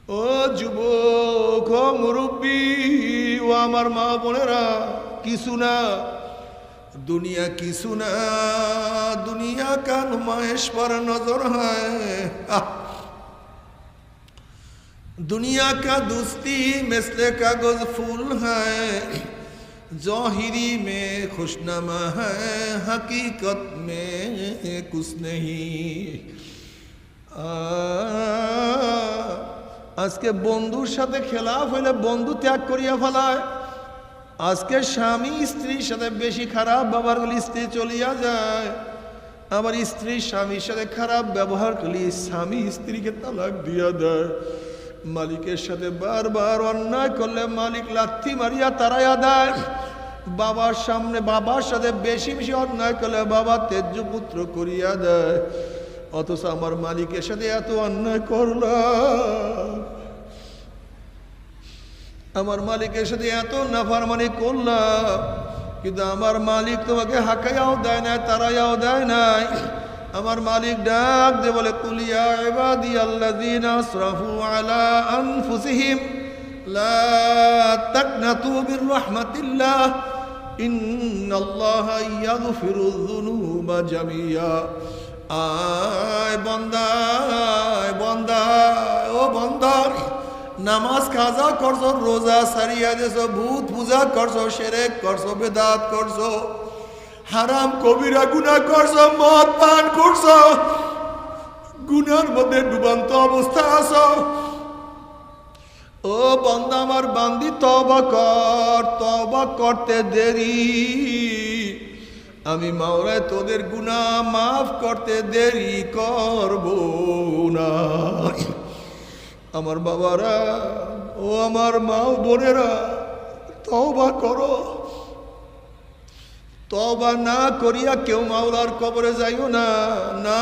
ও যুবক, ও মুরব্বী, ও আমার মা বোনেরা, কিছু না, दुनिया की सुना, दुनिया का नुमाइश पर नजर है। दुनिया का दोस्ती मिसले कागज फूल है, ज़ाहिरी में खुशनमा है, हकीकत में कुछ नहीं। आज के बंधुर साथे खिलाफ हইলে बंधु त्याग करिया फेलाय। আজকে স্বামী স্ত্রীর সাথে বেশি খারাপ ব্যবহার করলে স্ত্রী চলিয়া যায়, আবার স্ত্রী স্বামীর সাথে খারাপ ব্যবহার করলে স্বামী স্ত্রীকে তালাক দিয়া দেয়। মালিকের সাথে বারবার অন্যায় করলে মালিক লাথি মারিয়া তাড়াইয়া দেয়। বাবার সামনে বাবার সাথে বেশি বেশি অন্যায় করলে বাবা তেজ্য পুত্র করিয়া দেয়। অথচ আমার মালিকের সাথে এত অন্যায় করলাম, আমার মালিকের সাথে এত নাফরমানি করলাম, কিন্তু আমার মালিক তোমাকে হাকাইয়াও দেয় নাই, তারাইয়াও দেয় নাই। আমার মালিক ডাক দে বলে, কুল ইয়া ইবাদিয়াল্লাযীনা আসরাফু আলা আনফুসিহিম লা তাকনাতু মির রাহমাতিল্লাহ ইন্নাল্লাহা ইয়াগফিরুয যুনুবা জামিয়া। আয় বান্দা, আয় বান্দা, ও বান্দা, নামাজ কাজা করছো, রোজা সারিয়া দিছো, ভূত পূজা করছো, শিরক করছো, বিদআত করছো, হারাম কবিরা গুনাহ করছো, মদ পান করছো, গুনার মধ্যে ডুবান্ত অবস্থা আছো। ও বান্দা আমার, বান্দি তওবা কর, তওবা করতে দেরি, আমি মাওলা তোদের গুনাহ মাফ করতে দেরি করব না। আমার বাবারা, ও আমার মা বোনেরা, তওবা করো। তওবা না করিয়া কেউ মাওলার কবরে যাইও না, না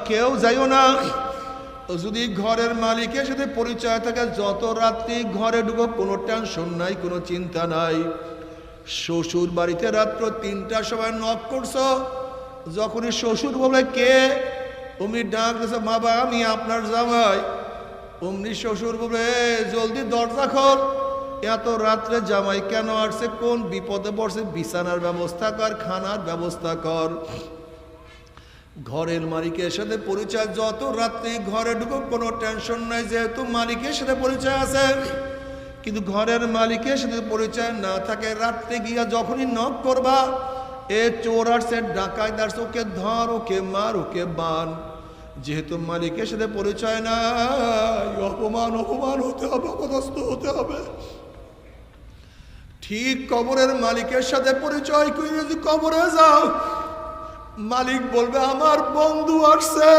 কেউ যাইও না। যদি ঘরের মালিকের সাথে পরিচয় থাকে, যত রাত্রি ঘরে ঢুকো কোনো টেনশন নাই, কোনো চিন্তা নাই। শ্বশুর বাড়িতে রাত্র ৩টার সময় নক করছো, যখনই শ্বশুর বলে কে, তুমি ডাক দিছো, বাবা আমি আপনার জামাই। অমনি শ্বশুর বলে, জলদি দরজা খোল, এত রাত্রে জামাই কেন আসছে, কোন বিপদে পড়ছে, বিছানার ব্যবস্থা কর, খানার ব্যবস্থা কর। ঘরের মালিকের সাথে পরিচয়, যত রাত্রি ঘরে ঢুকো কোনো টেনশন নাই, যেহেতু মালিকের সাথে পরিচয় আছে। কিন্তু ঘরের মালিকের সাথে পরিচয় না থাকে, রাত্রে গিয়া যখনই নক করবা, এ চোর আসছে, ডাকাত আসছে, ওকে ধর, ওকে মার, ওকে বান। যেহেতু মালিকের সাথে পরিচয় নাই, অপমান অপমান হতে হবে, অপদস্থ হতে হবে। ঠিক কবরের মালিকের সাথে পরিচয় করে যদি কবরে যাও, মালিক বলবে আমার বন্ধু আসছে।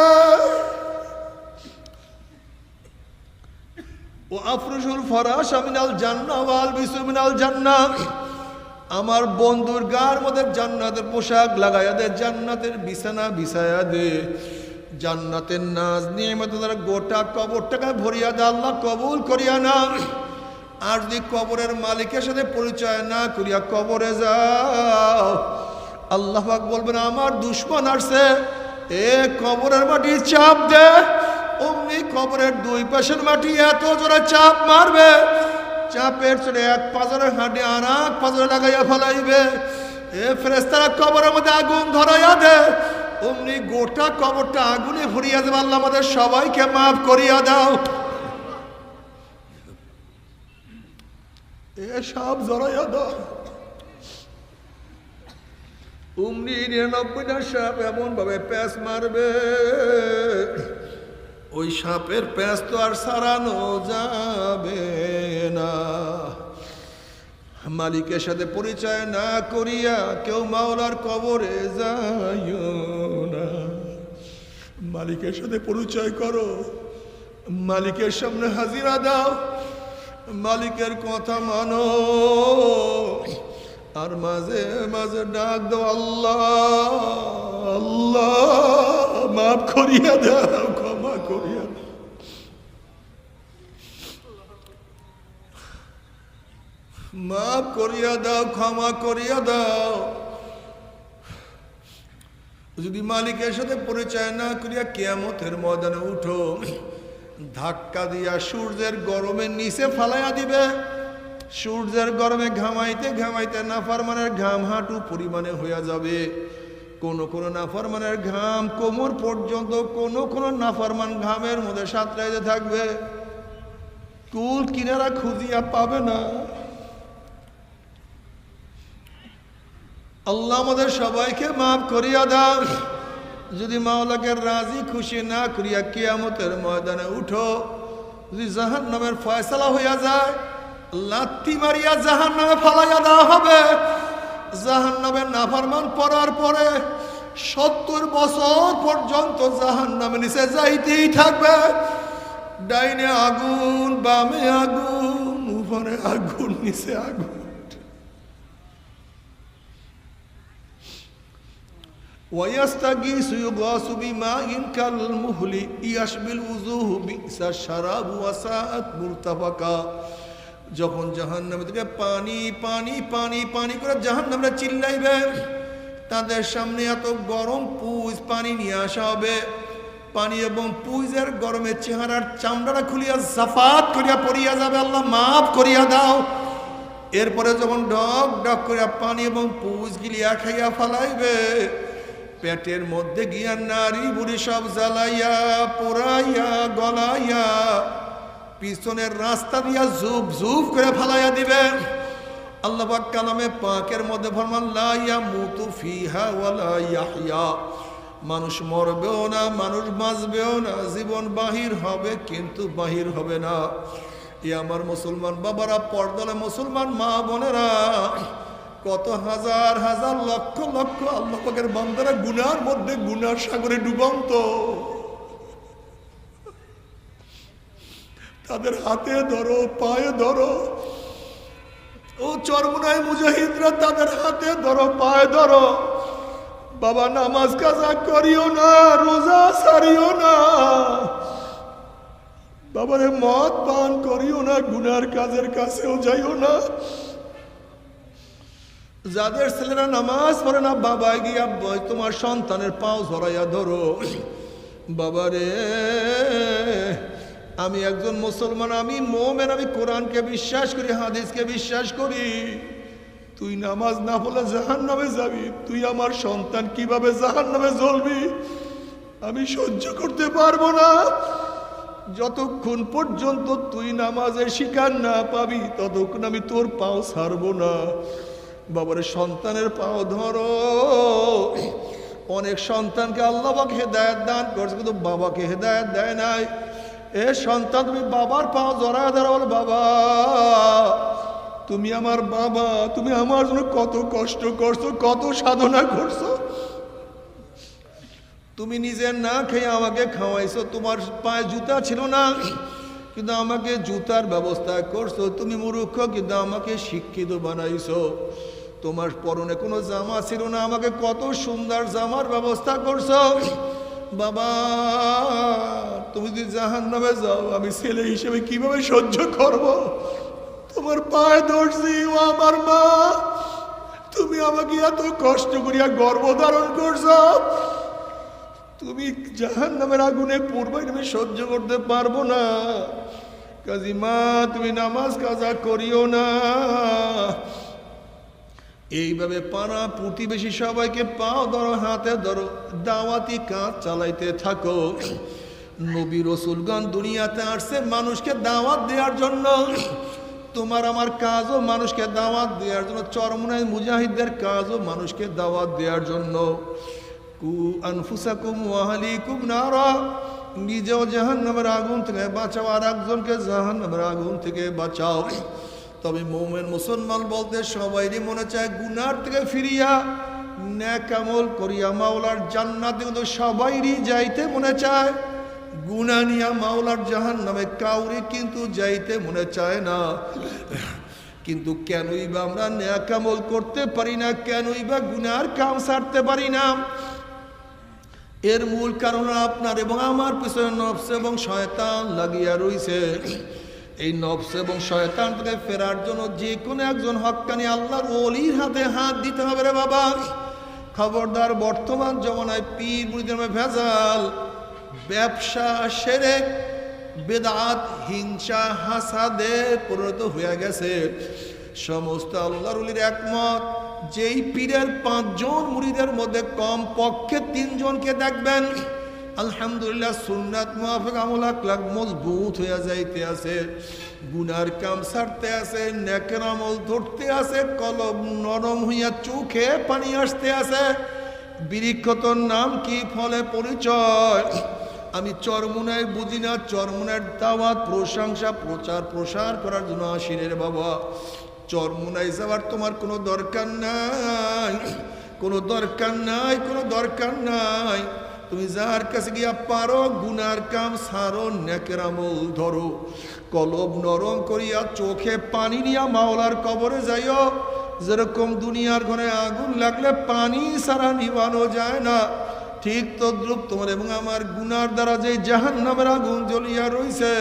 ও আফরুশুল ফারাশ মিনাল জান্নাহ ওয়াল বিসু মিনাল জান্নাহ, আমার বন্ধুর গার মধ্যে জান্নাতের পোশাক লাগাইয়া দে, জান্নাতের বিছানা বিছায়া দে, জান্নাতের নাজ নিয়ামত দ্বারা গোটা কবরটাকে ভরিয়া দে, আল্লাহ কবুল করিয়া না। আর যদি কবরের মালিকের সাথে পরিচয় না করিয়া কবরে যাও, আল্লাহ পাক বলবেন আমার দুশমন আসছে, এ কবরের মাটি চাপ দে। অমনি কবরের দুই পাশের মাটি এত জোরে চাপ মারবে, চাপের চলে এক পাজরের হাঁটি আর এক পাজরে লাগাইয়া ফেলাইবে। এ ফেরেশতারা কবরের মধ্যে আগুন ধরাইয়া দে, অমনি গোটা কবরটা আগুনে ভরিয়া দেবে। আল্লাহ আমাদের সবাইকে মাফ করিয়া দাও। এ সাপ জড়াইয়া দাও। অমনি 99টা সাপ এমন ভাবে প্যাঁচ মারবে, ওই সাপের প্যাঁচ তো আর সারানো যাবে না। মালিকের সাথে পরিচয় না করিয়া কেউ মাওলার কবরে যাইও না। মালিকের সাথে পরিচয় করো, মালিকের সামনে হাজিরা দাও, মালিকের কথা মানো, আর মাঝে মাঝে ডাক দাও আল্লাহ আল্লাহ, মাফ করিয়া দাও, ক্ষমা করিয়া দাও। মাফ করিয়া দাও, ক্ষমা করিয়া দাও। যদি মালিকের সাথে পরিচয় না করিয়া কিয়ামতের ময়দানে উঠো, ধাক্কা দিয়া সূর্যের গরমে নিচে ফালাইয়া দিবে। সূর্যের গরমে ঘামাইতে ঘামাইতে নাফরমানের ঘাম হাঁটু পরিমাণে হইয়া যাবে। কোন কোন নাফরমানের ঘাম কোমর পর্যন্ত, কোন কোন নাফরমান ঘামের মধ্যে সাঁতরাইতে থাকবে, কুল কিনারা খুঁজিয়া পাবে না। আল্লাহ আমাদের সবাইকে মাফ করিয়া দাও। যদি মাওলাকে রাজি খুশি না করিয়া কিয়ামতের ময়দানে উঠো, যদি জাহান্নামের ফয়সালা হইয়া যায়, লাথি মারিয়া জাহান্নামে ফালাইয়া দেওয়া হবে। জাহান্নামের নাফরমান পড়ার পরে 70 বছর পর্যন্ত জাহান্নামের নিচে যাইতেই থাকবে। ডাইনে আগুন, বামে আগুন, উপরে আগুন, নিচে আগুন। ويستغيث يغاث بماء كالمهل يشبه الوجوه بئس الشراب وساءت مرتفقا। যখন জাহান্নাম থেকে পানি পানি পানি পানি করে জাহান্নামরা চিল্লাইবে, তাদের সামনে এত গরম পুজ পানি নিয়ে আসা হবে। পানি এবং পুজের গরমে চেহারার চামড়াটা খুলিয়া জাফাত করিয়া পড়িয়া যাবে। আল্লাহ মাফ করিয়া দাও। এরপরে যখন ডক ডক করিয়া পানি এবং পুজ গিলিয়া খাইয়া ফালাইবে, পেটের মধ্যে গিয়া নারী বুড়ি সব জ্বালাইয়া পোড়াইয়া গলাইয়া পিছনের রাস্তা দিয়া জুব জুব করে ফালাইয়া দিবেন। আল্লাহ পাক কালামে পাকের মধ্যে ফরমান লা ইয়ামুতু ফিহা ওয়ালা ইয়াহইয়া। মানুষ মরবেও না, মানুষ বাঁচবেও না, জীবন বাহির হবে কিন্তু বাহির হবে না। এ আমার মুসলমান বাবারা, পর্দালে মুসলমান মা বোনেরা, কত হাজার হাজার লক্ষ লক্ষ আল্লাহ পাকের বান্দারা গুনার মধ্যে গুনার সাগরে ডুবন্ত। তাদের হাতে ধরো, পায়ে ধরো। ও চরমুনাই মুজাহিদরা, তাদের হাতে ধরো, পায়ে ধরো। বাবা নামাজ কাজা করিও না, রোজা ছাড়িও না, বাবারে মদ পান করিও না, গুনার কাজের কাছেও যাইও না। যাদের ছেলেরা নামাজ পড়ে না, বাবা গিয়া তোমার সন্তানের পাও ধরাইয়া ধরো। বাবারে, আমি একজন মুসলমান, আমি মোমেন, আমি কোরআনকে বিশ্বাস করি, হাদিসকে বিশ্বাস করি। তুই নামাজ না পড়লে জাহান্নামে যাবি। তুই আমার সন্তান কিভাবে জাহান্নামে জ্বলবি? আমি সহ্য করতে পারবো না। যতক্ষণ পর্যন্ত তুই নামাজের শিকার না পাবি, ততক্ষণ আমি তোর পাও ছাড়বো না। বাবারে, সন্তানের পাও ধরো। অনেক সন্তানকে আল্লাহ পাক হেদায়েত দান করছে, কিন্তু বাবাকে হেদায়েত দেয় নাই। এ সন্তান, তুমি বাবার পাও জড়ায় ধরো। বলে, বাবা তুমি আমার বাবা, তুমি আমার জন্য কত কষ্ট করছো, কত সাধনা করছো। তুমি নিজে না খেয়ে আমাকে খাওয়াইছো। তোমার পায়ে জুতা ছিল না, কিন্তু আমাকে জুতার ব্যবস্থা করছো। তুমি মূর্খ, কিন্তু আমাকে শিক্ষিত বানাইছো। তোমার পরনে কোনো জামা ছিল না, আমাকে কত সুন্দর জামার ব্যবস্থা করছো। বাবা, তুমি যদি জাহান্নামে যাও, আমি ছেলে হিসেবে কিভাবে সহ্য করব? তোমার পায়ে ধরছি, ও আমার মা, তুমি আমাকে এত কষ্ট করিয়া গর্ভধারণ করছো। তুমি জাহান্নামের আগুনে পূর্বাই আমি সহ্য করতে পারবো না। কাজী মা, তুমি নামাজ কাজা করিও না। এইভাবে পাড়া প্রতিবেশী সবাইকে পাও ধরো, হাতে ধরো, দাওয়াতি কাজ চালাইতে থাকো। নবী রাসূলগণ দুনিয়াতে আসছে মানুষকে দাওয়াত দেওয়ার জন্য। তোমার আমার কাজও মানুষকে দাওয়াত দেওয়ার জন্য। চরমুনাই মুজাহিদদের কাজও মানুষকে দাওয়াত দেওয়ার জন্য। কু আনফুসাকুম ওয়া আহলিকুম নারা, নিজেও জাহান্নামের আগুন থেকে বাঁচাও, আর একজনকে জাহান্নামের আগুন থেকে বাঁচাও। তবে মুমিন মুসলমান বলতে সবাইরই মনে চায় গুনার থেকে ফিরিয়া নেক আমল করিয়া মাওলার জান্নাতে, কিন্তু সবাইরই যাইতে মনে চায়। গুনাহ নিয়া মাওলার জাহান্নামে কাউরে কিন্তু যাইতে মনে চায় না। কিন্তু কেনই বা আমরা নেক আমল করতে পারি না? কেনই বা গুনার কাম ছাড়তে পারি না? এর মূল কারণ আপনার এবং আমার পিছনে নফস এবং শয়তান লাগিয়া রইছে। এই নফস এবং শয়তান থেকে ফেরার জন্য যে কোনো একজন হক্কানি আল্লাহর ওলির হাতে হাত দিতে হবে রে বাবা। খবরদার, বর্তমান জমানায় পীর মুরিদের ভেজাল, ব্যবসা, শিরক, বেদাত, হিংসা, হাসাদে পরিণত হয়ে গেছে। সমস্ত আল্লাহর ওলির একমত, যেই পীরের 5 জন মুরিদের মধ্যে কম পক্ষে 3 জনকে দেখবেন আলহামদুলিল্লাহ সুন্নাত মুআফিক আমল আখলাক মজবুত হয়ে যাইতে আছে, গুনার কাম ছাড়তে আছে, নেকের আমল ধরতে আছে, কলব নরম হইয়া চোখে পানি আসতে আছে। বৃক্ষতর নাম কি, ফলে পরিচয়। আমি চরমুনায় বুঝি না, চরমুনার দাওয়াত প্রশংসা প্রচার প্রসার করার জন্য আসিনে রে বাবা। চরমুনায় যাওয়ার তোমার কোনো দরকার নাই, কোনো দরকার নাই, কোনো দরকার নাই। তুমি যার কাছে গিয়া পারো গুনার কাম সারো, নেকের আমল ধরো, কলব নরম করিয়া চোখে পানি নিয়া মাওলার কবরে যাইও। যেরকম দুনিয়ার ঘরে আগুন লাগলে পানি সারা নিবানো যায় না, ঠিক তদ্রুপ তোমার এবং আমার গুনার দ্বারা যে জাহান্নামের আগুন জ্বলিয়া রইছে,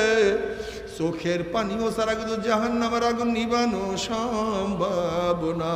চোখের পানিও সারা কিন্তু জাহান্নামের আগুন নিবানো সম্ভব না।